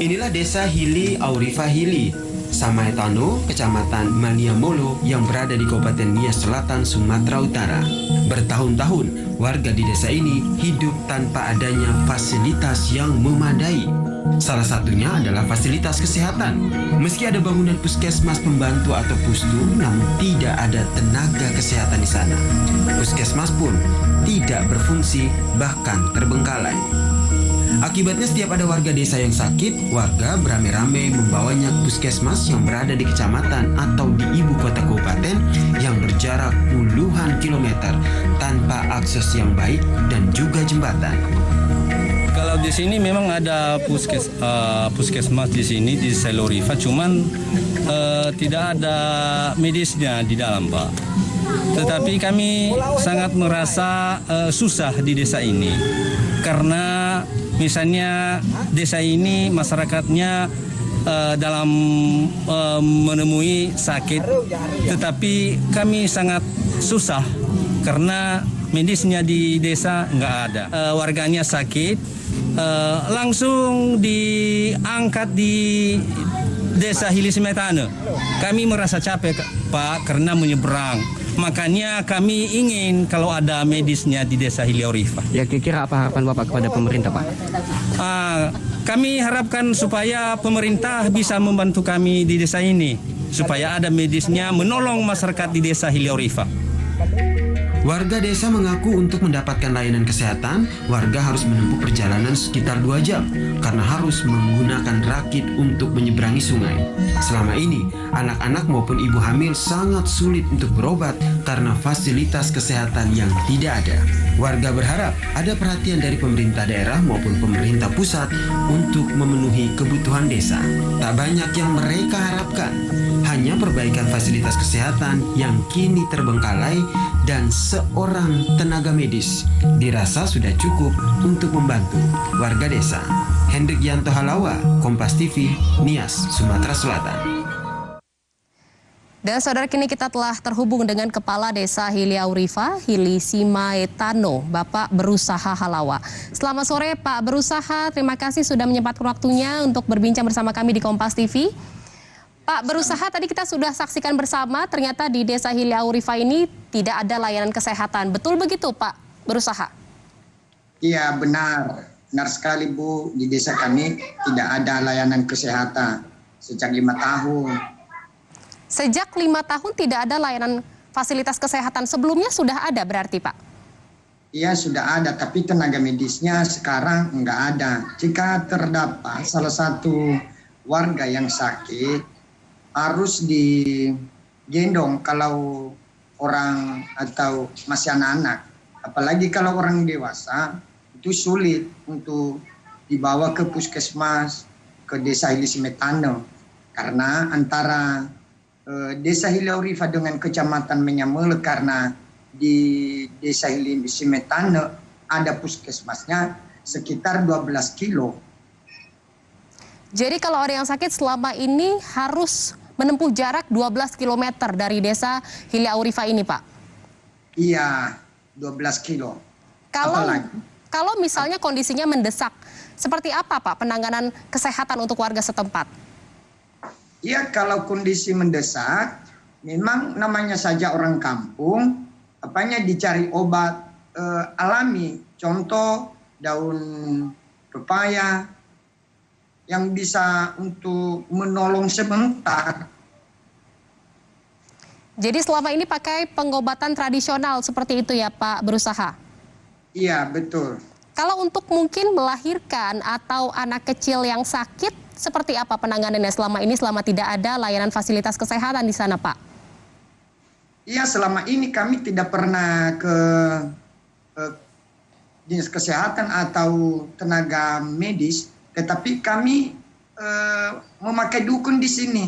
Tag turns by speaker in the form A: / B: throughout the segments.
A: Inilah desa Hili Aurifa Hili, Samaetano, Kecamatan Maniamolo yang berada di Kabupaten Nias Selatan, Sumatera Utara. Bertahun-tahun, warga di desa ini hidup tanpa adanya fasilitas yang memadai. Salah satunya adalah fasilitas kesehatan. Meski ada bangunan puskesmas pembantu atau pustu, namun tidak ada tenaga kesehatan di sana. Puskesmas pun tidak berfungsi, bahkan terbengkalai. Akibatnya setiap ada warga desa yang sakit, warga beramai-ramai membawanya ke puskesmas yang berada di kecamatan atau di ibu kota kabupaten yang berjarak puluhan kilometer tanpa akses yang baik dan juga jembatan.
B: Kalau di sini memang ada puskesmas di sini di Aurifa, cuman tidak ada medisnya di dalam, Pak. Tetapi kami sangat merasa susah di desa ini karena misalnya desa ini masyarakatnya dalam menemui sakit, tetapi kami sangat susah karena medisnya di desa nggak ada. Warganya sakit, langsung diangkat di desa Hili Smetana. Kami merasa capek, Pak, karena menyeberang. Makanya kami ingin kalau ada medisnya di desa Hili Aurifa.
C: Ya, kira-kira apa harapan Bapak kepada pemerintah, Pak?
B: Kami harapkan supaya pemerintah bisa membantu kami di desa ini, supaya ada medisnya menolong masyarakat di desa Hili Aurifa.
A: Warga desa mengaku untuk mendapatkan layanan kesehatan, warga harus menempuh perjalanan sekitar 2 jam karena harus menggunakan rakit untuk menyeberangi sungai. Selama ini, anak-anak maupun ibu hamil sangat sulit untuk berobat karena fasilitas kesehatan yang tidak ada. Warga berharap ada perhatian dari pemerintah daerah maupun pemerintah pusat untuk memenuhi kebutuhan desa. Tak banyak yang mereka harapkan, hanya perbaikan fasilitas kesehatan yang kini terbengkalai dan seorang tenaga medis dirasa sudah cukup untuk membantu warga desa. Hendrik Yanto Halawa, Kompas TV, Nias, Sumatera Selatan.
D: Dan saudara, kini kita telah terhubung dengan Kepala Desa Hili Aurifa, Hili Samaetano, Bapak Berusaha Halawa. Selamat sore Pak Berusaha, terima kasih sudah menyempatkan waktunya untuk berbincang bersama kami di Kompas TV. Pak Berusaha, tadi kita sudah saksikan bersama, ternyata di Desa Hili Aurifa ini tidak ada layanan kesehatan. Betul begitu Pak Berusaha?
E: Iya, benar. Benar sekali Bu, di desa kami tidak ada layanan kesehatan sejak 5 tahun.
D: Sejak 5 tahun tidak ada layanan fasilitas kesehatan, sebelumnya sudah ada berarti Pak?
E: Iya sudah ada, tapi tenaga medisnya sekarang nggak ada. Jika terdapat salah satu warga yang sakit, harus digendong kalau orang atau masih anak-anak. Apalagi kalau orang dewasa, itu sulit untuk dibawa ke puskesmas, ke desa Hili Smetana. Karena antara desa Hili Aurifa dengan kecamatan Menyamele, karena di desa Hili Smetana ada puskesmasnya sekitar 12 kilo.
D: Jadi kalau ada yang sakit selama ini harus menempuh jarak 12 km dari desa Hili Aurifa ini, Pak?
E: Iya, 12 kilo.
D: Kalau misalnya kondisinya mendesak, seperti apa Pak penanganan kesehatan untuk warga setempat?
E: Iya, kalau kondisi mendesak, memang namanya saja orang kampung, apanya dicari obat alami, contoh daun pepaya yang bisa untuk menolong sebentar.
D: Jadi selama ini pakai pengobatan tradisional seperti itu ya Pak Berusaha?
E: Iya, betul.
D: Kalau untuk mungkin melahirkan atau anak kecil yang sakit, seperti apa penanganannya selama ini selama tidak ada layanan fasilitas kesehatan di sana, Pak?
E: Iya, selama ini kami tidak pernah ke dinas kesehatan atau tenaga medis, tetapi kami memakai dukun di sini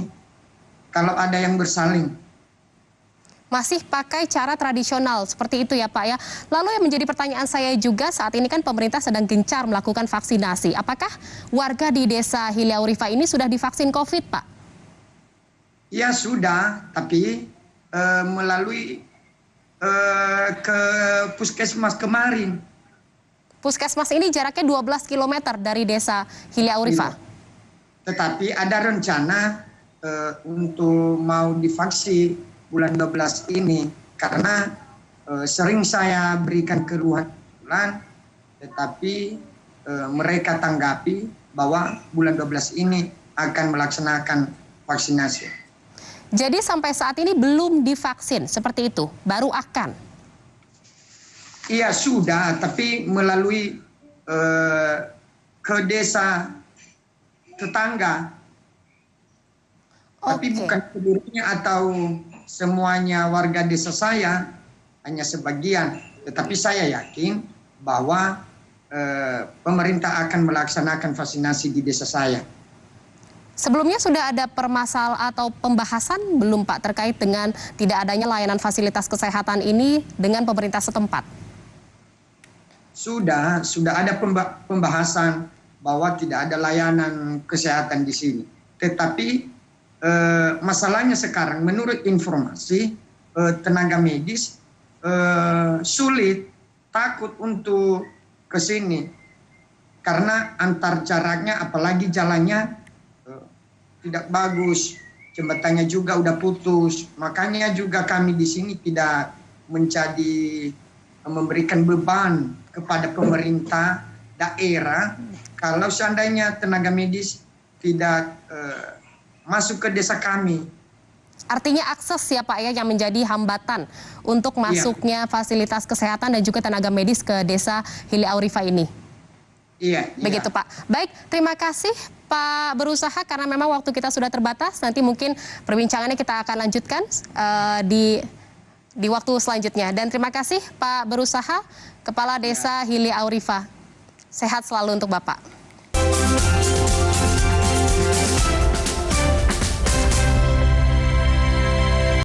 E: kalau ada yang bersalin.
D: Masih pakai cara tradisional seperti itu ya Pak ya. Lalu yang menjadi pertanyaan saya juga, saat ini kan pemerintah sedang gencar melakukan vaksinasi. Apakah warga di desa Hili Aurifa ini sudah divaksin COVID, Pak?
E: Ya sudah, tapi melalui ke puskesmas kemarin.
D: Puskesmas ini jaraknya 12 km dari desa Hili Aurifa?
E: tetapi ada rencana untuk mau divaksin bulan 12 ini karena sering saya berikan keluhan, tetapi mereka tanggapi bahwa bulan 12 ini akan melaksanakan vaksinasi.
D: Jadi sampai saat ini belum divaksin, seperti itu, baru akan?
E: Iya sudah, tapi melalui ke desa tetangga. Tapi bukan seluruhnya atau semuanya warga desa saya, hanya sebagian. Tetapi saya yakin bahwa pemerintah akan melaksanakan vaksinasi di desa saya.
D: Sebelumnya sudah ada permasalahan atau pembahasan belum Pak terkait dengan tidak adanya layanan fasilitas kesehatan ini dengan pemerintah setempat?
E: Sudah ada pembahasan bahwa tidak ada layanan kesehatan di sini. Tetapi masalahnya sekarang menurut informasi tenaga medis sulit, takut untuk ke sini karena antar jaraknya apalagi jalannya tidak bagus, jembatannya juga udah putus. Makanya juga kami di sini tidak memberikan beban kepada pemerintah daerah kalau seandainya tenaga medis tidak masuk ke desa kami.
D: Artinya akses ya Pak ya yang menjadi hambatan untuk masuknya fasilitas kesehatan dan juga tenaga medis ke desa Hili Aurifa ini.
E: Iya.
D: Begitu Pak. Baik, terima kasih Pak Berusaha karena memang waktu kita sudah terbatas. Nanti mungkin perbincangannya kita akan lanjutkan di waktu selanjutnya. Dan terima kasih Pak Berusaha, Kepala Desa Hili Aurifa. Sehat selalu untuk Bapak.